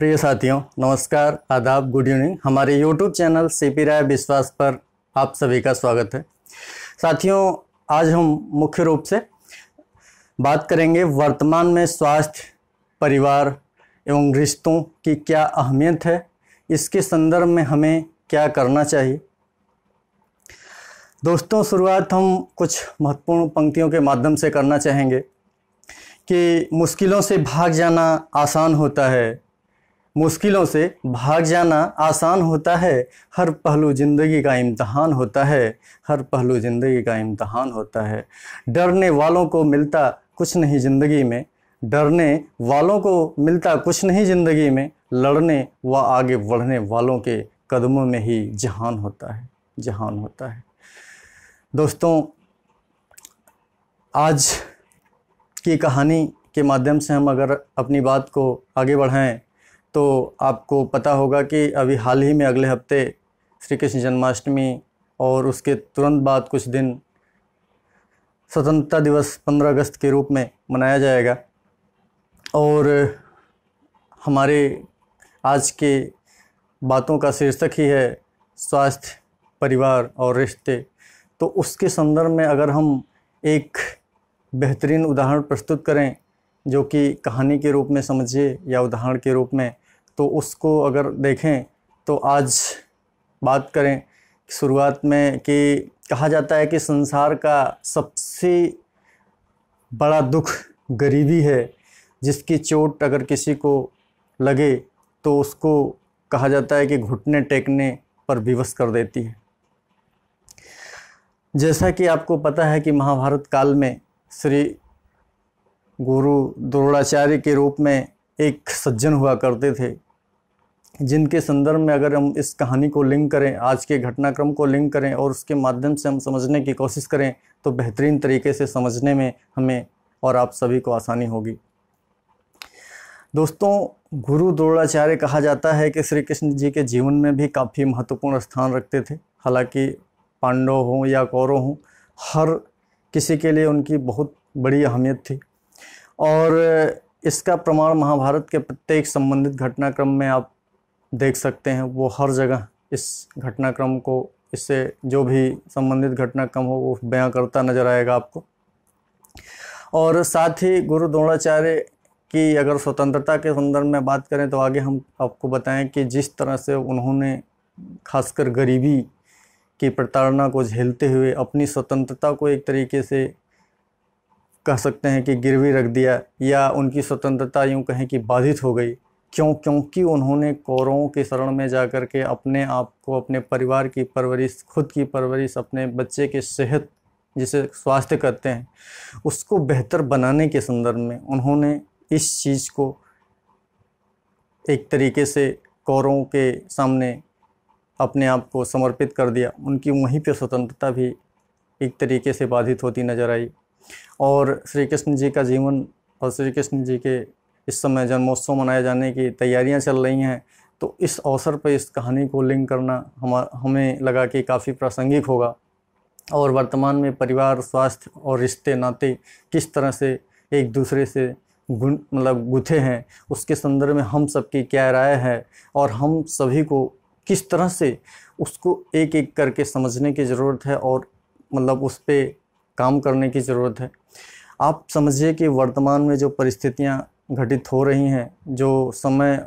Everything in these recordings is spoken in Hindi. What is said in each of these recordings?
प्रिय साथियों, नमस्कार, आदाब, गुड इवनिंग। हमारे YouTube चैनल सीपी राय विश्वास पर आप सभी का स्वागत है। साथियों, आज हम मुख्य रूप से बात करेंगे वर्तमान में स्वास्थ्य, परिवार एवं रिश्तों की क्या अहमियत है, इसके संदर्भ में हमें क्या करना चाहिए। दोस्तों, शुरुआत हम कुछ महत्वपूर्ण पंक्तियों के माध्यम से करना चाहेंगे कि मुश्किलों से भाग जाना आसान होता है, मुश्किलों से भाग जाना आसान होता है, हर पहलू ज़िंदगी का इम्तहान होता है, हर पहलू ज़िंदगी का इम्तहान होता है। डरने वालों को मिलता कुछ नहीं ज़िंदगी में, डरने वालों को मिलता कुछ नहीं ज़िंदगी में, लड़ने व आगे बढ़ने वालों के कदमों में ही जहान होता है, जहान होता है। दोस्तों, आज की कहानी के माध्यम से हम अगर अपनी बात को आगे बढ़ाएं तो आपको पता होगा कि अभी हाल ही में अगले हफ्ते श्री कृष्ण जन्माष्टमी और उसके तुरंत बाद कुछ दिन स्वतंत्रता दिवस 15 अगस्त के रूप में मनाया जाएगा। और हमारे आज के बातों का शीर्षक ही है स्वास्थ्य, परिवार और रिश्ते। तो उसके संदर्भ में अगर हम एक बेहतरीन उदाहरण प्रस्तुत करें, जो कि कहानी के रूप में समझिए या उदाहरण के रूप में, तो उसको अगर देखें तो आज बात करें शुरुआत में कि कहा जाता है कि संसार का सबसे बड़ा दुख गरीबी है, जिसकी चोट अगर किसी को लगे तो उसको कहा जाता है कि घुटने टेकने पर विवश कर देती है। जैसा कि आपको पता है कि महाभारत काल में श्री गुरु द्रोणाचार्य के रूप में एक सज्जन हुआ करते थे, जिनके संदर्भ में अगर हम इस कहानी को लिंक करें, आज के घटनाक्रम को लिंक करें और उसके माध्यम से हम समझने की कोशिश करें तो बेहतरीन तरीके से समझने में हमें और आप सभी को आसानी होगी। दोस्तों, गुरु द्रोणाचार्य कहा जाता है कि श्री कृष्ण जी के जीवन में भी काफ़ी महत्वपूर्ण स्थान रखते थे। हालांकि पांडव हों या कौरव हों, हर किसी के लिए उनकी बहुत बड़ी अहमियत थी। और इसका प्रमाण महाभारत के प्रत्येक संबंधित घटनाक्रम में आप देख सकते हैं। वो हर जगह इस घटनाक्रम को, इससे जो भी संबंधित घटनाक्रम हो, वो बयां करता नजर आएगा आपको। और साथ ही गुरु द्रोणाचार्य की अगर स्वतंत्रता के संदर्भ में बात करें तो आगे हम आपको बताएं कि जिस तरह से उन्होंने खासकर गरीबी की प्रताड़ना को झेलते हुए अपनी स्वतंत्रता को एक तरीके से कह सकते हैं कि गिरवी रख दिया, या उनकी स्वतंत्रता यूँ कहें कि बाधित हो गई। क्योंकि उन्होंने कौरवों की शरण में जाकर के अपने आप को, अपने परिवार की परवरिश, खुद की परवरिश, अपने बच्चे की सेहत, जिसे स्वास्थ्य कहते हैं, उसको बेहतर बनाने के संदर्भ में उन्होंने इस चीज़ को एक तरीके से कौरवों के सामने अपने आप को समर्पित कर दिया। उनकी वहीं पे स्वतंत्रता भी एक तरीके से बाधित होती नजर आई। और श्री कृष्ण जी का जीवन और श्री कृष्ण जी के इस समय जन्मोत्सव मनाए जाने की तैयारियां चल रही हैं, तो इस अवसर पर इस कहानी को लिंक करना हमें लगा कि काफ़ी प्रासंगिक होगा। और वर्तमान में परिवार, स्वास्थ्य और रिश्ते नाते किस तरह से एक दूसरे से गुथे हैं, उसके संदर्भ में हम सबकी क्या राय है और हम सभी को किस तरह से उसको एक एक करके समझने की ज़रूरत है और उस पर काम करने की ज़रूरत है। आप समझिए कि वर्तमान में जो परिस्थितियां घटित हो रही हैं, जो समय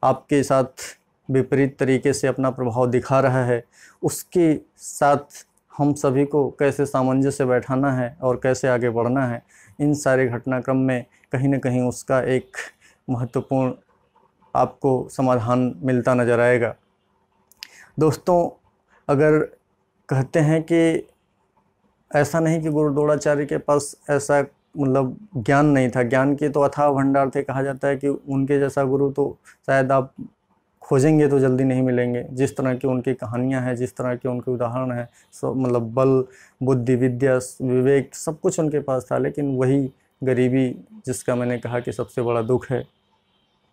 आपके साथ विपरीत तरीके से अपना प्रभाव दिखा रहा है, उसके साथ हम सभी को कैसे सामंजस्य बैठाना है और कैसे आगे बढ़ना है, इन सारे घटनाक्रम में कहीं न कहीं उसका एक महत्वपूर्ण आपको समाधान मिलता नज़र आएगा। दोस्तों, अगर कहते हैं कि ऐसा नहीं कि गुरु द्रोणाचार्य के पास ऐसा ज्ञान नहीं था, ज्ञान के तो अथाह भंडार थे। कहा जाता है कि उनके जैसा गुरु तो शायद आप खोजेंगे तो जल्दी नहीं मिलेंगे। जिस तरह की उनकी कहानियां हैं, जिस तरह के उनके उदाहरण हैं, सब बल, बुद्धि, विद्या, विवेक, सब कुछ उनके पास था। लेकिन वही गरीबी, जिसका मैंने कहा कि सबसे बड़ा दुख है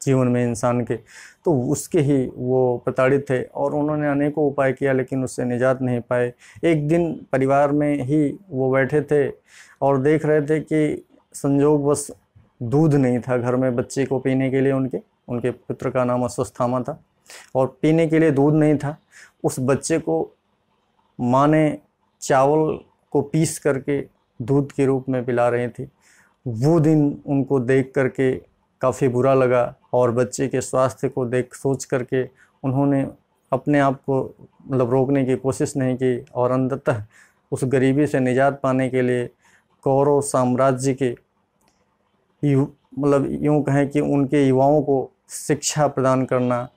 जीवन में इंसान के, तो उसके ही वो प्रताड़ित थे और उन्होंने अनेकों उपाय किया लेकिन उससे निजात नहीं पाए। एक दिन परिवार में ही वो बैठे थे और देख रहे थे कि संजोगवश दूध नहीं था घर में बच्चे को पीने के लिए उनके, उनके पुत्र का नाम अश्वत्थामा था, और पीने के लिए दूध नहीं था। उस बच्चे को माँ ने चावल को पीस करके दूध के रूप में पिला रही थी। वो दिन उनको देख करके काफ़ी बुरा लगा, और बच्चे के स्वास्थ्य को सोच करके उन्होंने अपने आप को मतलब रोकने की कोशिश नहीं की, और अंततः उस गरीबी से निजात पाने के लिए कौरव साम्राज्य के मतलब यूँ कहें कि उनके युवाओं को शिक्षा प्रदान करना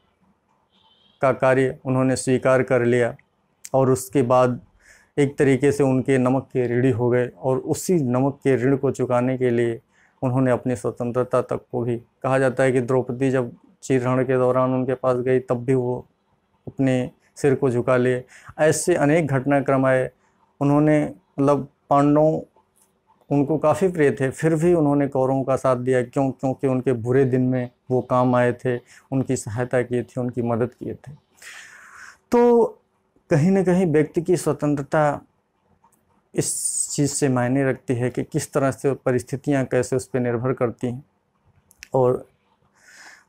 का कार्य उन्होंने स्वीकार कर लिया, और उसके बाद एक तरीके से उनके नमक के ऋणी हो गए, और उसी नमक के ऋण को चुकाने के लिए उन्होंने अपनी स्वतंत्रता तक को भी, कहा जाता है कि द्रौपदी जब चीरहरण के दौरान उनके पास गई तब भी वो अपने सिर को झुका लिए। ऐसे अनेक घटनाक्रम आए। उन्होंने मतलब पांडवों उनको काफ़ी प्रिय थे, फिर भी उन्होंने कौरवों का साथ दिया। क्योंकि उनके बुरे दिन में वो काम आए थे, उनकी सहायता की थी, उनकी मदद किए थे। तो कहीं न कहीं व्यक्ति की स्वतंत्रता इस चीज़ से मायने रखती है कि किस तरह से परिस्थितियाँ कैसे उस पर निर्भर करती हैं, और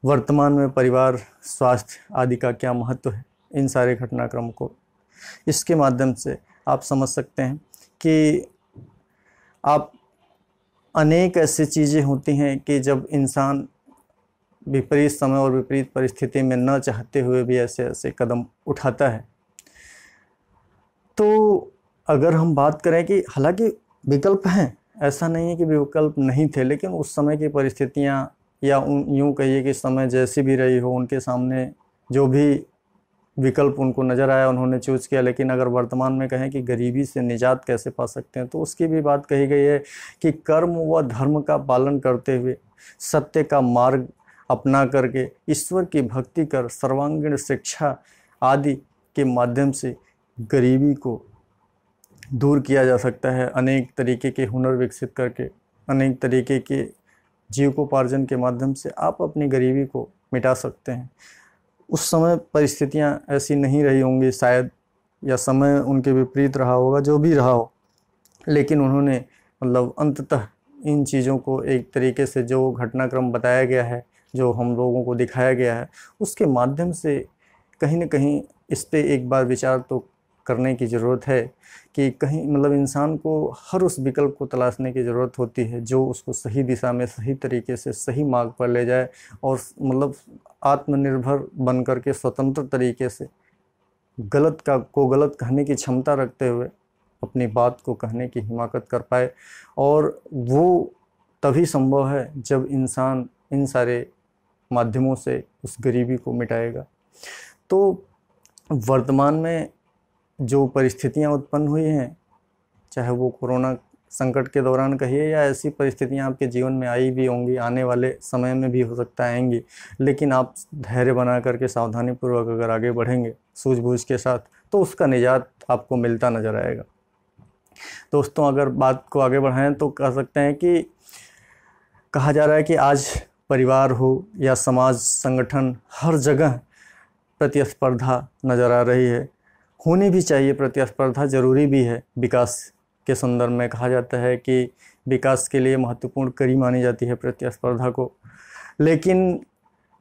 वर्तमान में परिवार, स्वास्थ्य आदि का क्या महत्व है। इन सारे घटनाक्रम को इसके माध्यम से आप समझ सकते हैं कि आप अनेक ऐसी चीज़ें होती हैं कि जब इंसान विपरीत समय और विपरीत परिस्थिति में न चाहते हुए भी ऐसे ऐसे कदम उठाता है। तो अगर हम बात करें कि हालांकि विकल्प हैं, ऐसा नहीं है कि विकल्प नहीं थे, लेकिन उस समय की परिस्थितियां या यूँ कहिए कि समय जैसी भी रही हो, उनके सामने जो भी विकल्प उनको नज़र आया उन्होंने चूज़ किया। लेकिन अगर वर्तमान में कहें कि गरीबी से निजात कैसे पा सकते हैं, तो उसकी भी बात कही गई है कि कर्म व धर्म का पालन करते हुए, सत्य का मार्ग अपना करके, ईश्वर की भक्ति कर, सर्वांगीण शिक्षा आदि के माध्यम से गरीबी को दूर किया जा सकता है। अनेक तरीके के हुनर विकसित करके, अनेक तरीके के जीविकोपार्जन के माध्यम से आप अपनी गरीबी को मिटा सकते हैं। उस समय परिस्थितियां ऐसी नहीं रही होंगी शायद, या समय उनके विपरीत रहा होगा, जो भी रहा हो, लेकिन उन्होंने मतलब अंततः इन चीज़ों को एक तरीके से जो घटनाक्रम बताया गया है, जो हम लोगों को दिखाया गया है, उसके माध्यम से कहीं न कहीं इस पे एक बार विचार तो करने की ज़रूरत है कि कहीं मतलब इंसान को हर उस विकल्प को तलाशने की ज़रूरत होती है जो उसको सही दिशा में, सही तरीके से, सही मार्ग पर ले जाए, और मतलब आत्मनिर्भर बन कर के स्वतंत्र तरीके से गलत गलत कहने की क्षमता रखते हुए अपनी बात को कहने की हिमाकत कर पाए। और वो तभी संभव है जब इंसान इन सारे माध्यमों से उस गरीबी को मिटाएगा। तो वर्तमान में जो परिस्थितियां उत्पन्न हुई हैं, चाहे वो कोरोना संकट के दौरान कहिए, या ऐसी परिस्थितियां आपके जीवन में आई भी होंगी, आने वाले समय में भी हो सकता है आएंगी, लेकिन आप धैर्य बना करके सावधानीपूर्वक अगर आगे बढ़ेंगे सूझबूझ के साथ, तो उसका निजात आपको मिलता नज़र आएगा। दोस्तों, अगर बात को आगे बढ़ाएं तो कह सकते हैं कि कहा जा रहा है कि आज परिवार हो या समाज, संगठन, हर जगह प्रतिस्पर्धा नज़र आ रही है। होनी भी चाहिए, प्रतिस्पर्धा ज़रूरी भी है। विकास के संदर्भ में कहा जाता है कि विकास के लिए महत्वपूर्ण कड़ी मानी जाती है प्रतिस्पर्धा को, लेकिन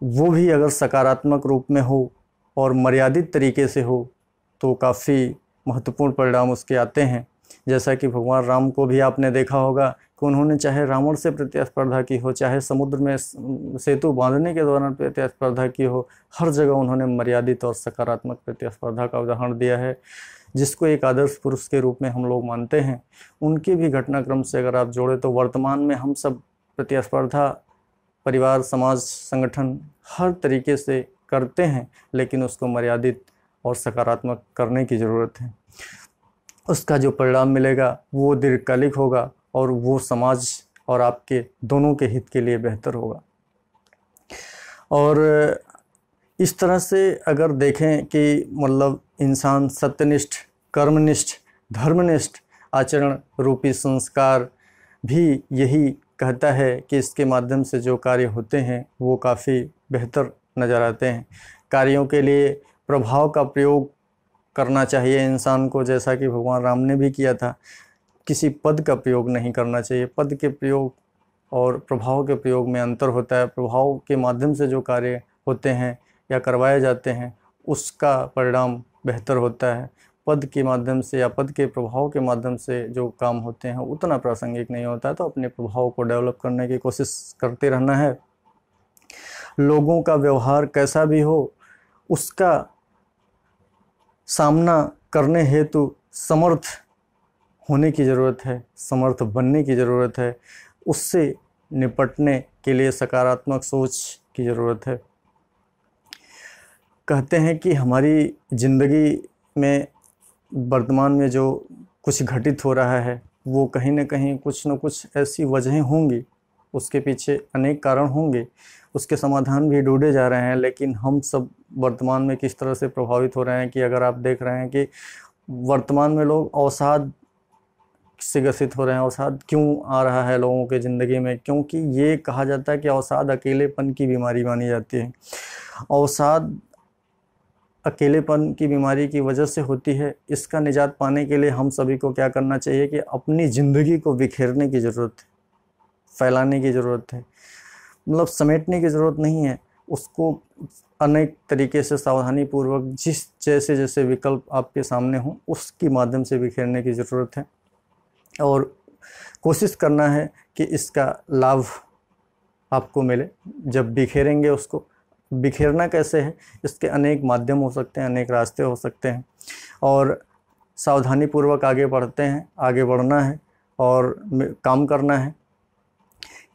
वो भी अगर सकारात्मक रूप में हो और मर्यादित तरीके से हो तो काफ़ी महत्वपूर्ण परिणाम उसके आते हैं। जैसा कि भगवान राम को भी आपने देखा होगा कि उन्होंने चाहे रावण से प्रतिस्पर्धा की हो, चाहे समुद्र में सेतु बांधने के दौरान प्रतिस्पर्धा की हो, हर जगह उन्होंने मर्यादित और सकारात्मक प्रतिस्पर्धा का उदाहरण दिया है, जिसको एक आदर्श पुरुष के रूप में हम लोग मानते हैं। उनके भी घटनाक्रम से अगर आप जोड़ें तो वर्तमान में हम सब प्रतिस्पर्धा परिवार, समाज, संगठन हर तरीके से करते हैं, लेकिन उसको मर्यादित और सकारात्मक करने की ज़रूरत है। उसका जो परिणाम मिलेगा वो दीर्घकालिक होगा और वो समाज और आपके दोनों के हित के लिए बेहतर होगा। और इस तरह से अगर देखें कि मतलब इंसान सत्यनिष्ठ, कर्मनिष्ठ, धर्मनिष्ठ आचरण रूपी संस्कार भी यही कहता है कि इसके माध्यम से जो कार्य होते हैं वो काफ़ी बेहतर नज़र आते हैं। कार्यों के लिए प्रभाव का प्रयोग करना चाहिए इंसान को, जैसा कि भगवान राम ने भी किया था। किसी पद का प्रयोग नहीं करना चाहिए। पद के प्रयोग और प्रभाव के प्रयोग में अंतर होता है। प्रभाव के माध्यम से जो कार्य होते हैं या करवाए जाते हैं उसका परिणाम बेहतर होता है। पद के माध्यम से या पद के प्रभाव के माध्यम से जो काम होते हैं उतना प्रासंगिक नहीं होता है। तो अपने प्रभाव को डेवलप करने की कोशिश करते रहना है। लोगों का व्यवहार कैसा भी हो उसका सामना करने हेतु समर्थ होने की ज़रूरत है, समर्थ बनने की ज़रूरत है। उससे निपटने के लिए सकारात्मक सोच की ज़रूरत है। कहते हैं कि हमारी ज़िंदगी में वर्तमान में जो कुछ घटित हो रहा है वो कहीं न कहीं कुछ न कुछ ऐसी वजहें होंगी, उसके पीछे अनेक कारण होंगे, उसके समाधान भी ढूंढे जा रहे हैं। लेकिन हम सब वर्तमान में किस तरह से प्रभावित हो रहे हैं कि अगर आप देख रहे हैं कि वर्तमान में लोग अवसाद से ग्रसित हो रहे हैं। अवसाद क्यों आ रहा है लोगों के ज़िंदगी में? क्योंकि ये कहा जाता है कि अवसाद अकेलेपन की बीमारी मानी जाती है। अवसाद अकेलेपन की बीमारी की वजह से होती है। इसका निजात पाने के लिए हम सभी को क्या करना चाहिए कि अपनी ज़िंदगी को बिखेरने की ज़रूरत है, फैलाने की ज़रूरत है। मतलब समेटने की ज़रूरत नहीं है, उसको अनेक तरीके से सावधानी पूर्वक जिस जैसे जैसे विकल्प आपके सामने हों उसके माध्यम से बिखेरने की ज़रूरत है। और कोशिश करना है कि इसका लाभ आपको मिले। जब बिखेरेंगे उसको, बिखेरना कैसे है, इसके अनेक माध्यम हो सकते हैं, अनेक रास्ते हो सकते हैं। और सावधानी पूर्वक आगे बढ़ते हैं, आगे बढ़ना है और काम करना है।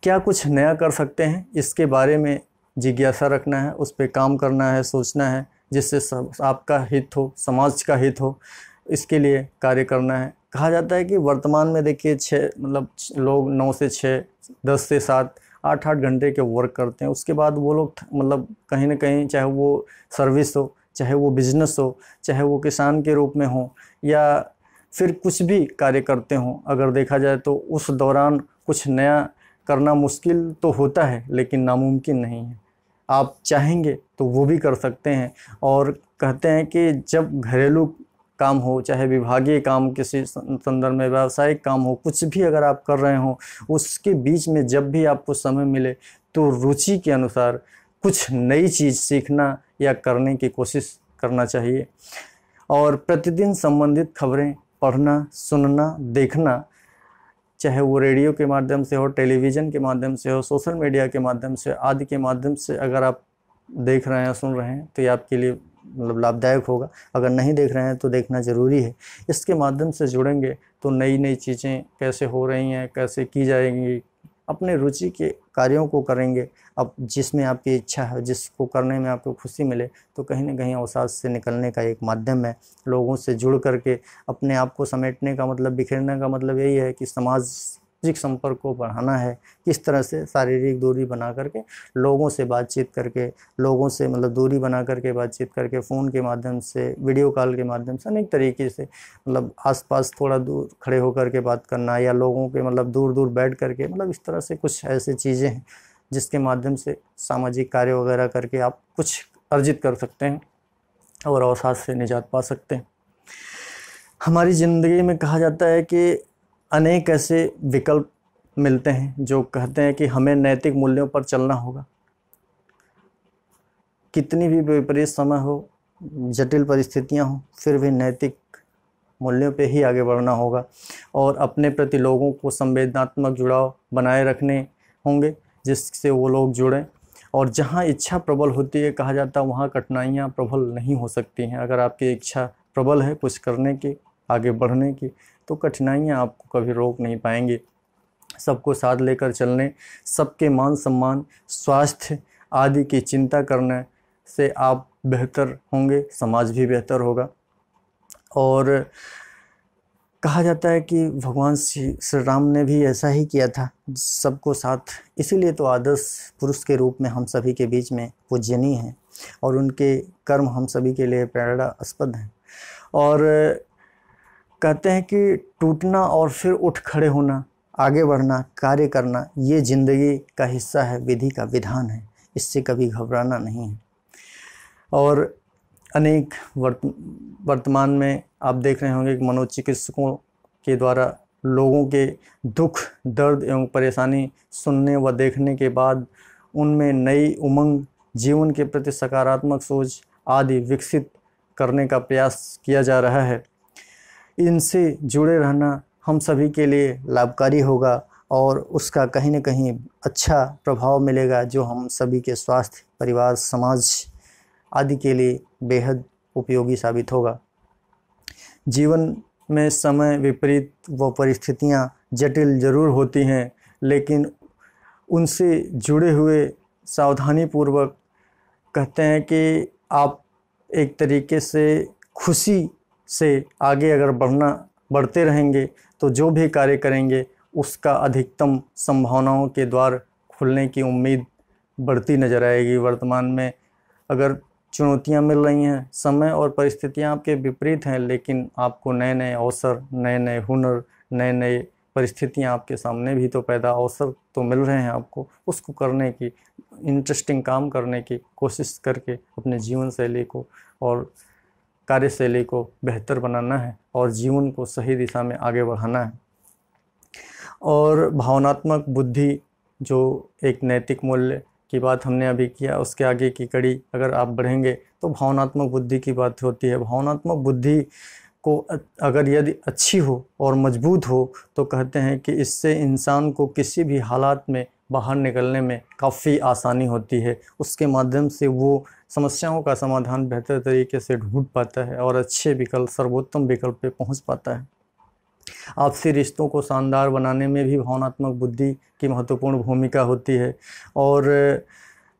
क्या कुछ नया कर सकते हैं इसके बारे में जिज्ञासा रखना है, उस पर काम करना है, सोचना है, जिससे सब आपका हित हो, समाज का हित हो, इसके लिए कार्य करना है। कहा जाता है कि वर्तमान में देखिए लोग 9 से 6, 10 से 7, 8-8 घंटे के वर्क करते हैं। उसके बाद वो लोग कहीं ना कहीं, चाहे वो सर्विस हो, चाहे वो बिजनेस हो, चाहे वो किसान के रूप में हो या फिर कुछ भी कार्य करते हों, अगर देखा जाए तो उस दौरान कुछ नया करना मुश्किल तो होता है लेकिन नामुमकिन नहीं है। आप चाहेंगे तो वो भी कर सकते हैं। और कहते हैं कि जब घरेलू काम हो, चाहे विभागीय काम, किसी संदर्भ में व्यावसायिक काम हो, कुछ भी अगर आप कर रहे हो, उसके बीच में जब भी आपको समय मिले तो रुचि के अनुसार कुछ नई चीज़ सीखना या करने की कोशिश करना चाहिए। और प्रतिदिन संबंधित खबरें पढ़ना, सुनना, देखना, चाहे वो रेडियो के माध्यम से हो, टेलीविज़न के माध्यम से हो, सोशल मीडिया के माध्यम से, आदि के माध्यम से अगर आप देख रहे हैं, सुन रहे हैं तो ये आपके लिए लाभदायक होगा। अगर नहीं देख रहे हैं तो देखना ज़रूरी है। इसके माध्यम से जुड़ेंगे तो नई नई चीज़ें कैसे हो रही हैं, कैसे की जाएंगी, अपने रुचि के कार्यों को करेंगे। अब जिसमें आपकी इच्छा है, जिसको करने में आपको खुशी मिले, तो कहीं ना कहीं अवसाद से निकलने का एक माध्यम है। लोगों से जुड़ करके अपने आप को समेटने का मतलब, बिखेरने का मतलब यही है कि सामाजिक संपर्क को बढ़ाना है। किस तरह से शारीरिक दूरी बना करके, लोगों से बातचीत करके, लोगों से दूरी बना करके बातचीत करके, फ़ोन के माध्यम से, वीडियो कॉल के माध्यम से, अनेक तरीके से आसपास थोड़ा दूर खड़े होकर के बात करना, या लोगों के दूर दूर बैठ करके, इस तरह से कुछ ऐसी चीज़ें हैं जिसके माध्यम से सामाजिक कार्य वगैरह करके आप कुछ अर्जित कर सकते हैं और अवसाद से निजात पा सकते हैं। हमारी ज़िंदगी में कहा जाता है कि अनेक ऐसे विकल्प मिलते हैं जो कहते हैं कि हमें नैतिक मूल्यों पर चलना होगा। कितनी भी विपरीत समय हो, जटिल परिस्थितियां हो, फिर भी नैतिक मूल्यों पे ही आगे बढ़ना होगा। और अपने प्रति लोगों को संवेदनात्मक जुड़ाव बनाए रखने होंगे जिससे वो लोग जुड़ें। और जहाँ इच्छा प्रबल होती है, कहा जाता है वहाँ कठिनाइयाँ प्रबल नहीं हो सकती हैं। अगर आपकी इच्छा प्रबल है कुछ करने की, आगे बढ़ने की, तो कठिनाइयाँ आपको कभी रोक नहीं पाएंगी। सबको साथ लेकर चलने, सबके मान सम्मान, स्वास्थ्य आदि की चिंता करने से आप बेहतर होंगे, समाज भी बेहतर होगा। और कहा जाता है कि भगवान श्री राम ने भी ऐसा ही किया था, सबको साथ। इसीलिए तो आदर्श पुरुष के रूप में हम सभी के बीच में पूजनीय हैं और उनके कर्म हम सभी के लिए प्रेरणास्पद हैं। और कहते हैं कि टूटना और फिर उठ खड़े होना, आगे बढ़ना, कार्य करना, ये ज़िंदगी का हिस्सा है, विधि का विधान है। इससे कभी घबराना नहीं है। और अनेक वर्तमान में आप देख रहे होंगे कि मनोचिकित्सकों के द्वारा लोगों के दुख, दर्द एवं परेशानी सुनने व देखने के बाद उनमें नई उमंग, जीवन के प्रति सकारात्मक सोच आदि विकसित करने का प्रयास किया जा रहा है। इनसे जुड़े रहना हम सभी के लिए लाभकारी होगा और उसका कहीं न कहीं अच्छा प्रभाव मिलेगा, जो हम सभी के स्वास्थ्य, परिवार, समाज आदि के लिए बेहद उपयोगी साबित होगा। जीवन में समय, विपरीत व परिस्थितियां जटिल ज़रूर होती हैं, लेकिन उनसे जुड़े हुए सावधानीपूर्वक कहते हैं कि आप एक तरीके से खुशी से आगे अगर बढ़ते रहेंगे तो जो भी कार्य करेंगे उसका अधिकतम संभावनाओं के द्वार खुलने की उम्मीद बढ़ती नज़र आएगी। वर्तमान में अगर चुनौतियां मिल रही हैं, समय और परिस्थितियां आपके विपरीत हैं, लेकिन आपको नए नए अवसर, नए नए हुनर, नए नए परिस्थितियां आपके सामने भी तो पैदा अवसर तो मिल रहे हैं आपको, उसको करने की, इंटरेस्टिंग काम करने की कोशिश करके अपने जीवन शैली को और कार्यशैली को बेहतर बनाना है और जीवन को सही दिशा में आगे बढ़ाना है। और भावनात्मक बुद्धि, जो एक नैतिक मूल्य की बात हमने अभी किया, उसके आगे की कड़ी अगर आप बढ़ेंगे तो भावनात्मक बुद्धि की बात होती है। भावनात्मक बुद्धि को अगर यदि अच्छी हो और मजबूत हो तो कहते हैं कि इससे इंसान को किसी भी हालात में बाहर निकलने में काफ़ी आसानी होती है। उसके माध्यम से वो समस्याओं का समाधान बेहतर तरीके से ढूंढ पाता है और अच्छे विकल्प, सर्वोत्तम विकल्प पे पहुंच पाता है। आपसी रिश्तों को शानदार बनाने में भी भावनात्मक बुद्धि की महत्वपूर्ण भूमिका होती है और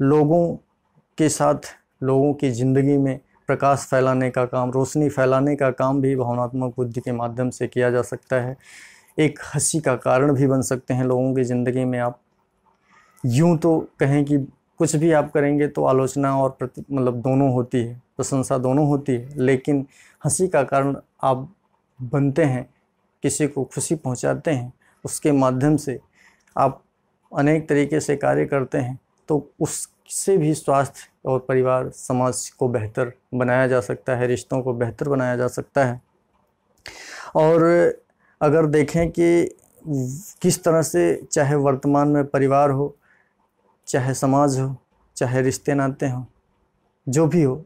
लोगों के साथ, लोगों की ज़िंदगी में प्रकाश फैलाने का काम, रोशनी फैलाने का काम भी भावनात्मक बुद्धि के माध्यम से किया जा सकता है। एक हंसी का कारण भी बन सकते हैं लोगों की ज़िंदगी में। आप यूँ तो कहें कि कुछ भी आप करेंगे तो आलोचना और मतलब दोनों होती है, प्रशंसा दोनों होती है, लेकिन हंसी का कारण आप बनते हैं, किसी को खुशी पहुंचाते हैं, उसके माध्यम से आप अनेक तरीके से कार्य करते हैं, तो उससे भी स्वास्थ्य और परिवार, समाज को बेहतर बनाया जा सकता है, रिश्तों को बेहतर बनाया जा सकता है। और अगर देखें कि किस तरह से, चाहे वर्तमान में परिवार हो, चाहे समाज हो, चाहे रिश्ते नाते हों, जो भी हो,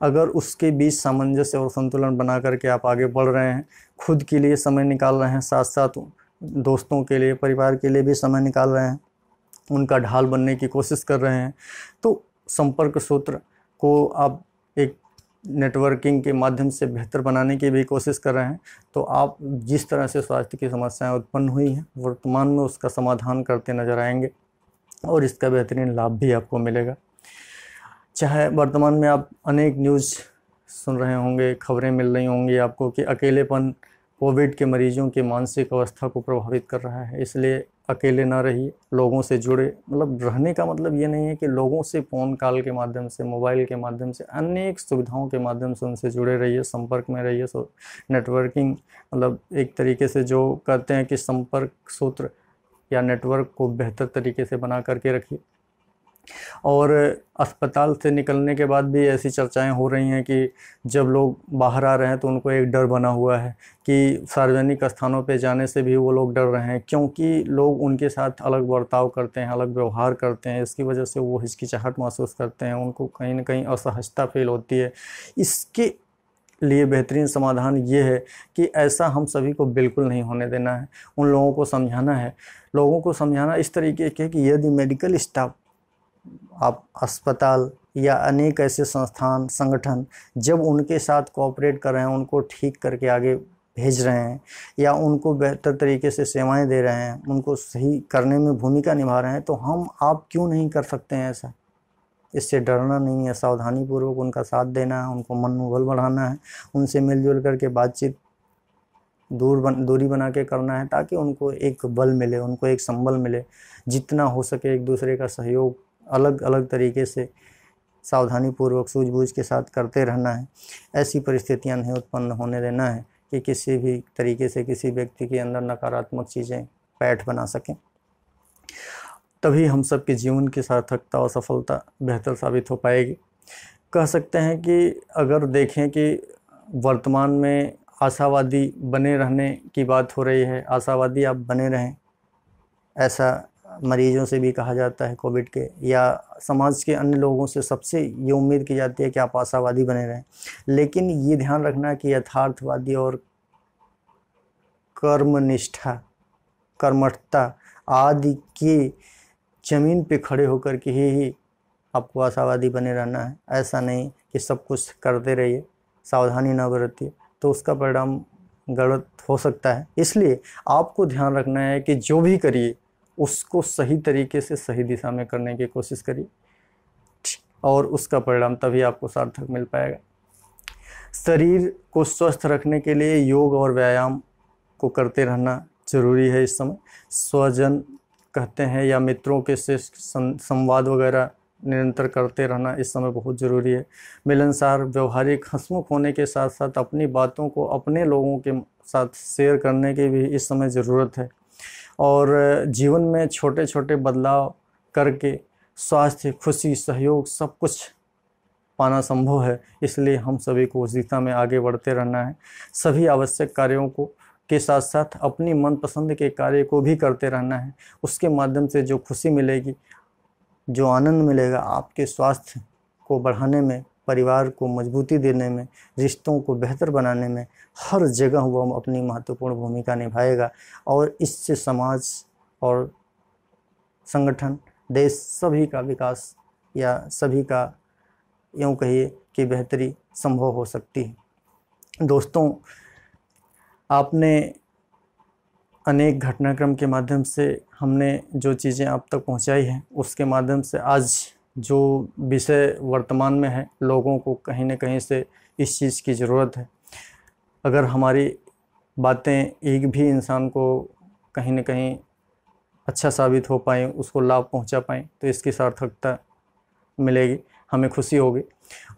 अगर उसके बीच सामंजस्य और संतुलन बना करके आप आगे बढ़ रहे हैं, खुद के लिए समय निकाल रहे हैं, साथ साथ दोस्तों के लिए, परिवार के लिए भी समय निकाल रहे हैं, उनका ढाल बनने की कोशिश कर रहे हैं, तो संपर्क सूत्र को आप एक नेटवर्किंग के माध्यम से बेहतर बनाने की भी कोशिश कर रहे हैं, तो आप जिस तरह से स्वास्थ्य की समस्याएं उत्पन्न हुई हैं वर्तमान में उसका समाधान करते नज़र आएंगे और इसका बेहतरीन लाभ भी आपको मिलेगा। चाहे वर्तमान में आप अनेक न्यूज़ सुन रहे होंगे, खबरें मिल रही होंगी आपको कि अकेलेपन कोविड के मरीजों की मानसिक अवस्था को प्रभावित कर रहा है, इसलिए अकेले ना रहिए, लोगों से जुड़े। मतलब रहने का मतलब ये नहीं है कि लोगों से फ़ोन कॉल के माध्यम से, मोबाइल के माध्यम से, अनेक सुविधाओं के माध्यम से उनसे जुड़े रहिए, संपर्क में रहिए। नेटवर्किंग मतलब एक तरीके से जो कहते हैं कि संपर्क सूत्र या नेटवर्क को बेहतर तरीके से बना करके रखिए। और अस्पताल से निकलने के बाद भी ऐसी चर्चाएं हो रही हैं कि जब लोग बाहर आ रहे हैं तो उनको एक डर बना हुआ है कि सार्वजनिक स्थानों पे जाने से भी वो लोग डर रहे हैं, क्योंकि लोग उनके साथ अलग बर्ताव करते हैं, अलग व्यवहार करते हैं, इसकी वजह से वो हिचकिचाहट महसूस करते हैं, उनको कहीं ना कहीं असहजता फील होती है। इसके लिए बेहतरीन समाधान ये है कि ऐसा हम सभी को बिल्कुल नहीं होने देना है। उन लोगों को समझाना है, लोगों को समझाना इस तरीके के कि यदि मेडिकल स्टाफ, आप अस्पताल या अनेक ऐसे संस्थान, संगठन जब उनके साथ कोऑपरेट कर रहे हैं, उनको ठीक करके आगे भेज रहे हैं या उनको बेहतर तरीके से सेवाएं दे रहे हैं, उनको सही करने में भूमिका निभा रहे हैं, तो आप क्यों नहीं कर सकते हैं ऐसा? इससे डरना नहीं है, सावधानीपूर्वक उनका साथ देना है, उनको मनोबल बढ़ाना है, उनसे मिलजुल करके बातचीत दूरी बना के करना है, ताकि उनको एक बल मिले, उनको एक संबल मिले। जितना हो सके एक दूसरे का सहयोग अलग अलग तरीके से सावधानीपूर्वक, सूझबूझ के साथ करते रहना है। ऐसी परिस्थितियां नहीं उत्पन्न होने देना है कि किसी भी तरीके से किसी व्यक्ति के अंदर नकारात्मक चीज़ें पैठ बना सकें। तभी हम सब के जीवन की सार्थकता और सफलता बेहतर साबित हो पाएगी। कह सकते हैं कि अगर देखें कि वर्तमान में आशावादी बने रहने की बात हो रही है, आशावादी आप बने रहें, ऐसा मरीजों से भी कहा जाता है कोविड के, या समाज के अन्य लोगों से सबसे ये उम्मीद की जाती है कि आप आशावादी बने रहें। लेकिन ये ध्यान रखना कि यथार्थवादी और कर्मनिष्ठा, कर्मठता आदि की ज़मीन पे खड़े होकर के ही आपको आशावादी बने रहना है। ऐसा नहीं कि सब कुछ करते रहिए, सावधानी ना बरतिए, तो उसका परिणाम गलत हो सकता है। इसलिए आपको ध्यान रखना है कि जो भी करिए उसको सही तरीके से सही दिशा में करने की कोशिश करिए, और उसका परिणाम तभी आपको सार्थक मिल पाएगा। शरीर को स्वस्थ रखने के लिए योग और व्यायाम को करते रहना ज़रूरी है। इस समय स्वजन कहते हैं या मित्रों के से संवाद वगैरह निरंतर करते रहना इस समय बहुत ज़रूरी है। मिलनसार, व्यवहारिक, हंसमुख होने के साथ साथ अपनी बातों को अपने लोगों के साथ शेयर करने की भी इस समय ज़रूरत है। और जीवन में छोटे छोटे बदलाव करके स्वास्थ्य, खुशी, सहयोग सब कुछ पाना संभव है। इसलिए हम सभी को उस दिशा में आगे बढ़ते रहना है। सभी आवश्यक कार्यों को के साथ साथ अपनी मनपसंद के कार्य को भी करते रहना है। उसके माध्यम से जो खुशी मिलेगी, जो आनंद मिलेगा, आपके स्वास्थ्य को बढ़ाने में, परिवार को मजबूती देने में, रिश्तों को बेहतर बनाने में, हर जगह वो अपनी महत्वपूर्ण भूमिका निभाएगा। और इससे समाज और संगठन, देश सभी का विकास या सभी का यूँ कहिए कि बेहतरी संभव हो सकती है। दोस्तों, आपने अनेक घटनाक्रम के माध्यम से हमने जो चीज़ें आप तक पहुंचाई हैं, उसके माध्यम से आज जो विषय वर्तमान में है, लोगों को कहीं न कहीं से इस चीज़ की ज़रूरत है। अगर हमारी बातें एक भी इंसान को कहीं न कहीं अच्छा साबित हो पाएँ, उसको लाभ पहुंचा पाएँ, तो इसकी सार्थकता मिलेगी, हमें खुशी होगी।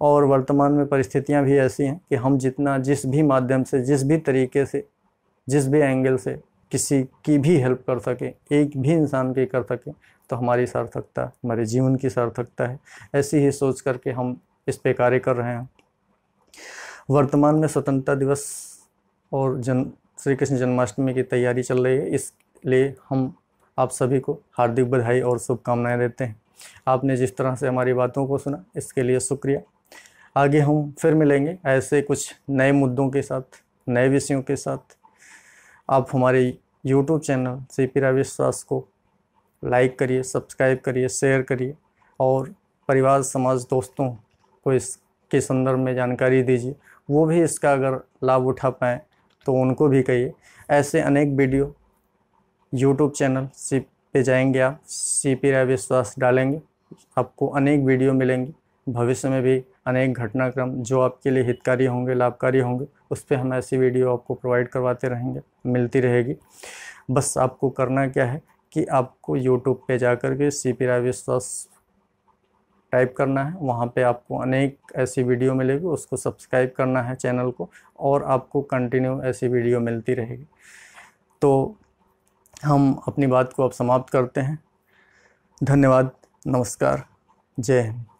और वर्तमान में परिस्थितियां भी ऐसी हैं कि हम जितना, जिस भी माध्यम से, जिस भी तरीके से, जिस भी एंगल से किसी की भी हेल्प कर सके, एक भी इंसान की कर सके, तो हमारी सार्थकता, हमारे जीवन की सार्थकता है। ऐसी ही सोच करके हम इस पे कार्य कर रहे हैं। वर्तमान में स्वतंत्रता दिवस और श्री कृष्ण जन्माष्टमी की तैयारी चल रही है, इसलिए हम आप सभी को हार्दिक बधाई और शुभकामनाएं देते हैं। आपने जिस तरह से हमारी बातों को सुना, इसके लिए शुक्रिया। आगे हम फिर मिलेंगे ऐसे कुछ नए मुद्दों के साथ, नए विषयों के साथ। आप हमारे YouTube चैनल CP राय विश्वास को लाइक करिए, सब्सक्राइब करिए, शेयर करिए, और परिवार, समाज, दोस्तों को इसके संदर्भ में जानकारी दीजिए। वो भी इसका अगर लाभ उठा पाएँ तो उनको भी कहिए। ऐसे अनेक वीडियो YouTube चैनल पे जाएंगे, आप CP राय विश्वास डालेंगे, आपको अनेक वीडियो मिलेंगी। भविष्य में भी अनेक घटनाक्रम जो आपके लिए हितकारी होंगे, लाभकारी होंगे, उस पर हम ऐसी वीडियो आपको प्रोवाइड करवाते रहेंगे, मिलती रहेगी। बस आपको करना क्या है कि आपको YouTube पे जाकर के CP राय विश्वास टाइप करना है, वहाँ पे आपको अनेक ऐसी वीडियो मिलेगी, उसको सब्सक्राइब करना है चैनल को, और आपको कंटिन्यू ऐसी वीडियो मिलती रहेगी। तो हम अपनी बात को अब समाप्त करते हैं। धन्यवाद, नमस्कार, जय हिंद।